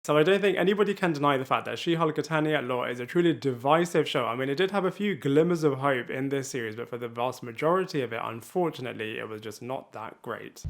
So I don't think anybody can deny the fact that She-Hulk Attorney at Law is a truly divisive show. I mean, it did have a few glimmers of hope in this series, but for the vast majority of it, unfortunately, it was just not that great.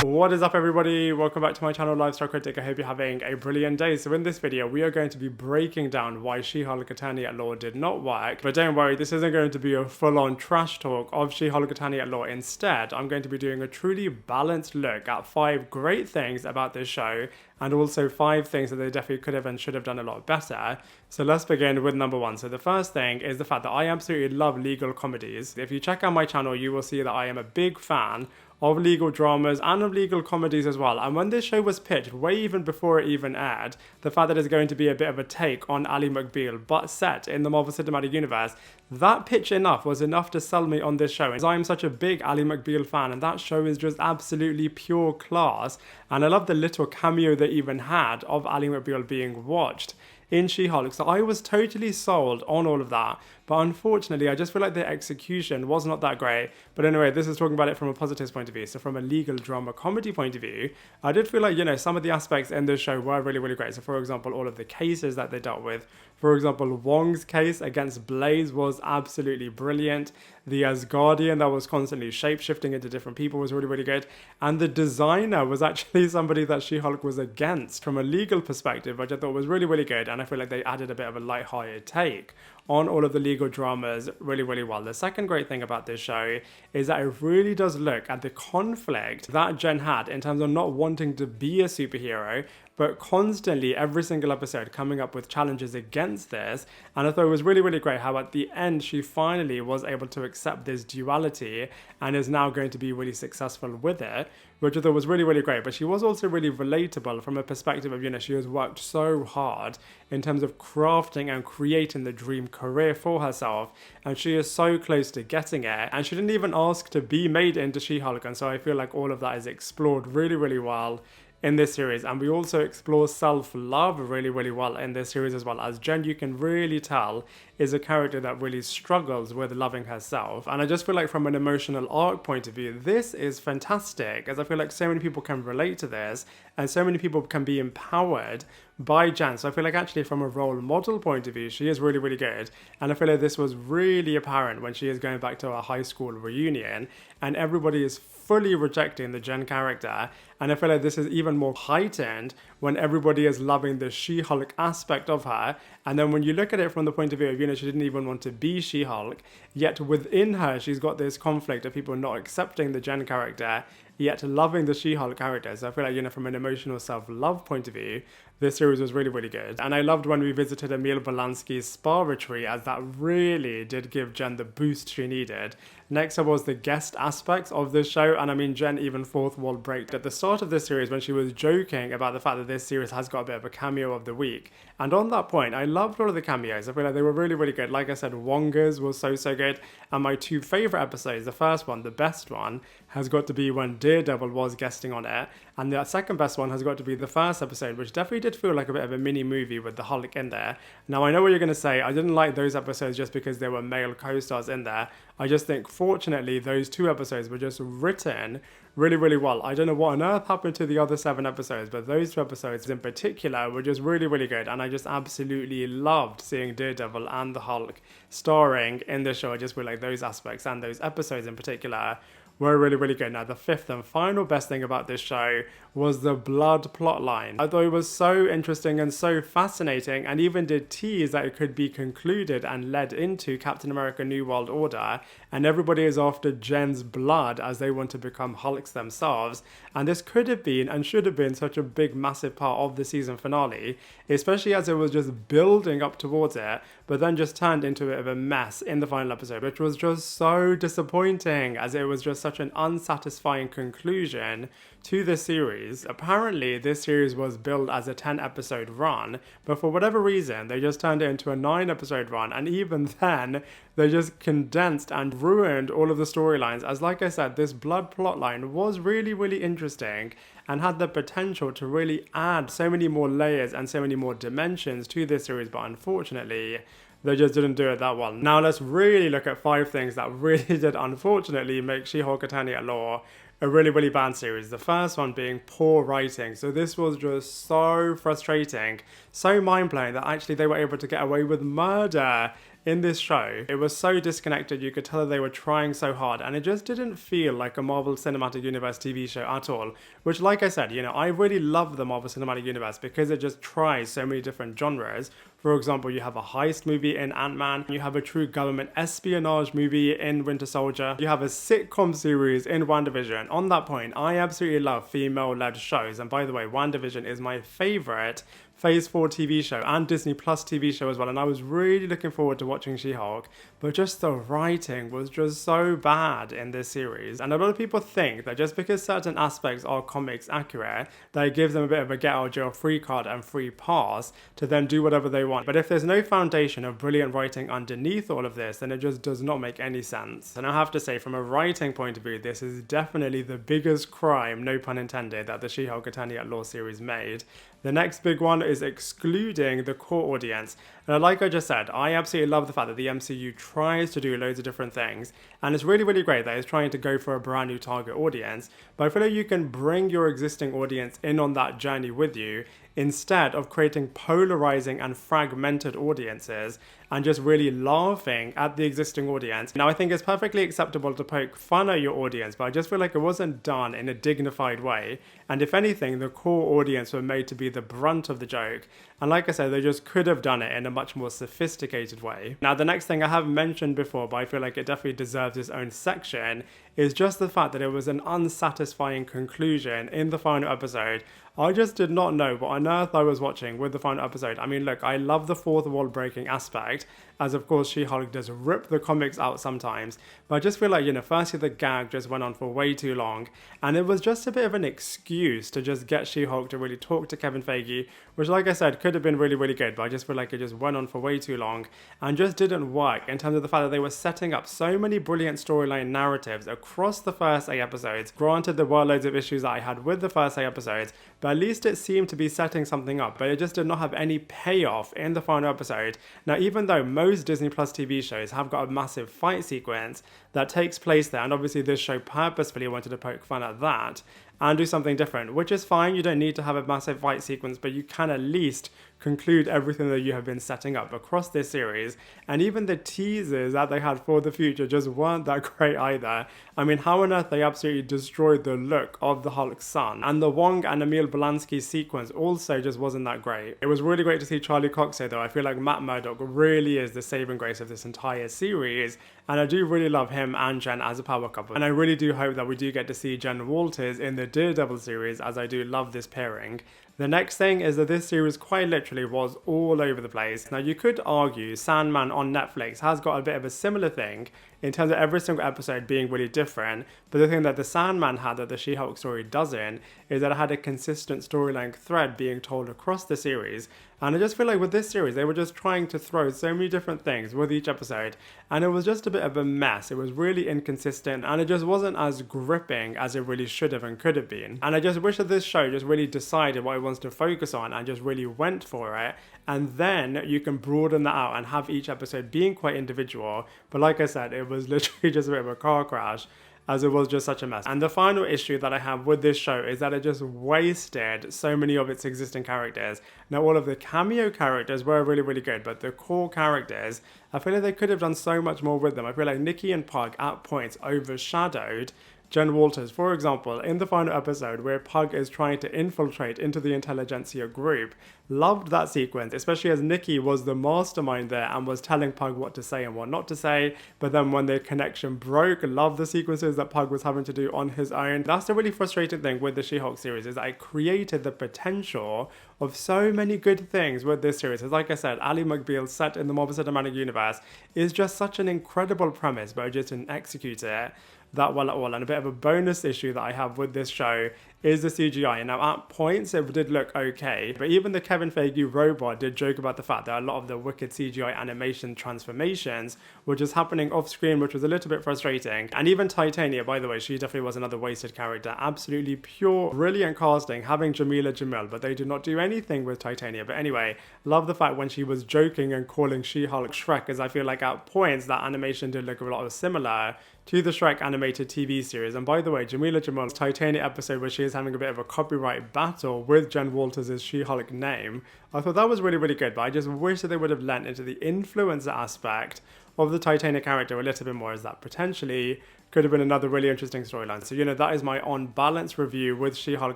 What is up, everybody? Welcome back to my channel, Lifestyle Critic. I hope you're having a brilliant day. So in this video, we are going to be breaking down why She-Hulk Attorney at Law did not work. But don't worry, this isn't going to be a full-on trash talk of She-Hulk Attorney at Law. Instead, I'm going to be doing a truly balanced look at 5 great things about this show, and also 5 things that they definitely could have and should have done a lot better. So let's begin with number 1. So the first thing is the fact that I absolutely love legal comedies. If you check out my channel, you will see that I am a big fan of legal dramas and of legal comedies as well. And when this show was pitched, way even before it even aired, the fact that it's going to be a bit of a take on Ally McBeal, but set in the Marvel Cinematic Universe, that pitch was enough to sell me on this show. As I'm such a big Ally McBeal fan, and that show is just absolutely pure class. And I love the little cameo they even had of Ally McBeal being watched in She-Hulk. So I was totally sold on all of that. But unfortunately, I just feel like the execution was not that great. But anyway, this is talking about it from a positive point of view. So from a legal drama comedy point of view, I did feel like, you know, some of the aspects in this show were really, really great. So for example, all of the cases that they dealt with. For example, Wong's case against Blaze was absolutely brilliant. The Asgardian that was constantly shape-shifting into different people was really, really good. And the designer was actually somebody that She-Hulk was against from a legal perspective, which I thought was really, really good. And I feel like they added a bit of a light-hearted take on all of the legal dramas really, really well. The second great thing about this show is that it really does look at the conflict that Jen had in terms of not wanting to be a superhero, but constantly, every single episode, coming up with challenges against this. And I thought it was really, really great how at the end, she finally was able to accept this duality and is now going to be really successful with it, which I thought was really, really great. But she was also really relatable from a perspective of, you know, she has worked so hard in terms of crafting and creating the dream career for herself. And she is so close to getting it. And she didn't even ask to be made into She-Hulk. And so I feel like all of that is explored really, really well in this series. And we also explore self-love really, really well in this series as well, as Jen, you can really tell, is a character that really struggles with loving herself. And I just feel like from an emotional arc point of view, this is fantastic, as I feel like so many people can relate to this and so many people can be empowered by Jen. So I feel like actually from a role model point of view, she is really, really good. And I feel like this was really apparent when she is going back to her high school reunion and everybody is fully rejecting the Jen character. And I feel like this is even more heightened when everybody is loving the She-Hulk aspect of her. And then when you look at it from the point of view of, you know, she didn't even want to be She-Hulk, yet within her, she's got this conflict of people not accepting the Jen character, yet loving the She-Hulk character. So I feel like, you know, from an emotional self-love point of view, this series was really, really good. And I loved when we visited Emil Balansky's spa retreat, as that really did give Jen the boost she needed. Next up was the guest aspects of this show, and I mean, Jen even fourth wall break at the start of this series when she was joking about the fact that this series has got a bit of a cameo of the week. And on that point, I loved all of the cameos. I feel like they were really, really good. Like I said, Wonga's was so, so good. And my 2 favorite episodes, the first one, the best one, has got to be when Daredevil was guesting on it. And the second best one has got to be the first episode, which definitely did feel like a bit of a mini movie with the Hulk in there. Now, I know what you're going to say. I didn't like those episodes just because there were male co-stars in there. I just think, fortunately, those 2 episodes were just written really, really well. I don't know what on earth happened to the other 7 episodes, but those 2 episodes in particular were just really, really good. And I just absolutely loved seeing Daredevil and the Hulk starring in the show. I just feel like those aspects and those episodes in particular were really, really good. Now, the 5th and final best thing about this show was the blood plotline. I thought it was so interesting and so fascinating, and even did tease that it could be concluded and led into Captain America New World Order, and everybody is after Jen's blood as they want to become Hulks themselves. And this could have been and should have been such a big, massive part of the season finale, especially as it was just building up towards it, but then just turned into a bit of a mess in the final episode, which was just so disappointing, as it was just such an unsatisfying conclusion to this series. Apparently, this series was billed as a 10-episode run, but for whatever reason, they just turned it into a 9-episode run, and even then, they just condensed and ruined all of the storylines, as like I said, this blood plotline was really, really interesting and had the potential to really add so many more layers and so many more dimensions to this series, but unfortunately, they just didn't do it that well. Now let's really look at 5 things that really did unfortunately make She-Hulk Attorney at Law a really bad series. The first one being poor writing. So this was just so frustrating, so mind-blowing that actually they were able to get away with murder in this show. It was so disconnected, you could tell they were trying so hard, and it just didn't feel like a Marvel Cinematic Universe TV show at all, which, like I said, you know, I really love the Marvel Cinematic Universe because it just tries so many different genres. For example, you have a heist movie in Ant-Man, you have a true government espionage movie in Winter Soldier, you have a sitcom series in WandaVision. On that point, I absolutely love female-led shows, and by the way, WandaVision is my favorite Phase 4 TV show and Disney Plus TV show as well, and I was really looking forward to watching She-Hulk, but just the writing was just so bad in this series. And a lot of people think that just because certain aspects are comics accurate, that it gives them a bit of a get out of jail free card and free pass to then do whatever they want. But if there's no foundation of brilliant writing underneath all of this, then it just does not make any sense. And I have to say, from a writing point of view, this is definitely the biggest crime, no pun intended, that the She-Hulk Attorney at Law series made. The next big one is excluding the core audience. And like I just said, I absolutely love the fact that the MCU tries to do loads of different things, and it's really great that it's trying to go for a brand new target audience, but I feel like you can bring your existing audience in on that journey with you instead of creating polarizing and fragmented audiences and just really laughing at the existing audience. Now, I think it's perfectly acceptable to poke fun at your audience, but I just feel like it wasn't done in a dignified way. And if anything, the core audience were made to be the brunt of the joke. And like I said, they just could have done it in a much more sophisticated way. Now, the next thing I have mentioned before, but I feel like it definitely deserves its own section, is just the fact that it was an unsatisfying conclusion in the final episode. I just did not know what on earth I was watching with the final episode. I mean, look, I love the fourth wall breaking aspect, as of course She-Hulk does rip the comics out sometimes, but I just feel like, you know, firstly the gag just went on for way too long, and it was just a bit of an excuse to just get She-Hulk to really talk to Kevin Feige, which, like I said, could have been really good, but I just feel like it just went on for way too long and just didn't work in terms of the fact that they were setting up so many brilliant storyline narratives across the first 8 episodes. Granted, there were loads of issues that I had with the first 8 episodes, but at least it seemed to be setting something up, but it just did not have any payoff in the final episode. Now, even though most Disney Plus TV shows have got a massive fight sequence that takes place there, and obviously this show purposefully wanted to poke fun at that and do something different, which is fine. You don't need to have a massive fight sequence, but you can at least conclude everything that you have been setting up across this series. And even the teasers that they had for the future just weren't that great either. I mean, how on earth they absolutely destroyed the look of the Hulk's son. And the Wong and Emil Blonsky sequence also just wasn't that great. It was really great to see Charlie Cox here though. I feel like Matt Murdock really is the saving grace of this entire series, and I do really love him and Jen as a power couple. And I really do hope that we do get to see Jen Walters in the Daredevil series, as I do love this pairing. The next thing is that this series quite literally was all over the place. Now, you could argue Sandman on Netflix has got a bit of a similar thing in terms of every single episode being really different, but the thing that the Sandman had that the She-Hulk story doesn't is that it had a consistent storyline thread being told across the series. And I just feel like with this series, they were just trying to throw so many different things with each episode, and it was just a bit of a mess. It was really inconsistent, and it just wasn't as gripping as it really should have and could have been. And I just wish that this show just really decided what it wants to focus on and just really went for it, and then you can broaden that out and have each episode being quite individual. But like I said, it was literally just a bit of a car crash, as it was just such a mess. And the final issue that I have with this show is that it just wasted so many of its existing characters. Now, all of the cameo characters were really good, but the core characters, I feel like they could have done so much more with them. I feel like Nikki and Pug at points overshadowed Jen Walters. For example, in the final episode where Pug is trying to infiltrate into the intelligentsia group, loved that sequence, especially as Nikki was the mastermind there and was telling Pug what to say and what not to say. But then when their connection broke, loved the sequences that Pug was having to do on his own. That's the really frustrating thing with the She-Hulk series, is that it created the potential of so many good things with this series. As like I said, Ally McBeal set in the Marvel Cinematic Universe is just such an incredible premise, but I just didn't execute it. that well at all. And a bit of a bonus issue that I have with this show is the CGI. Now, at points, it did look okay, but even the Kevin Feige robot did joke about the fact that a lot of the wicked CGI animation transformations were just happening off screen, which was a little bit frustrating. And even Titania, by the way, she definitely was another wasted character. Absolutely pure, brilliant casting, having Jameela Jamil, but they did not do anything with Titania. But anyway, love the fact when she was joking and calling She-Hulk Shrek, as I feel like at points that animation did look a lot similar to the Shrek animated TV series. And by the way, Jameela Jamil's Titania episode where she is having a bit of a copyright battle with Jen Walters' She-Hulk name, I thought that was really, really good, but I just wish that they would have lent into the influencer aspect of the Titania character a little bit more, as that potentially could have been another really interesting storyline. So, that is my on balance review with She-Hulk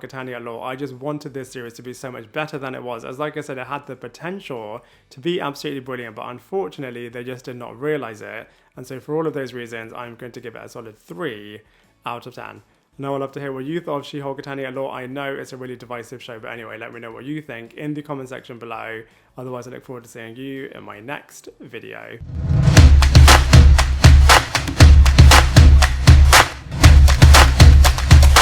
Titania Law. I just wanted this series to be so much better than it was, as like I said, it had the potential to be absolutely brilliant, but unfortunately they just did not realize it. And so for all of those reasons, I'm going to give it a solid 3 out of 10. Now I'd love to hear what you thought of She-Hulk Titania Law. I know it's a really divisive show, but anyway, let me know what you think in the comment section below. Otherwise, I look forward to seeing you in my next video.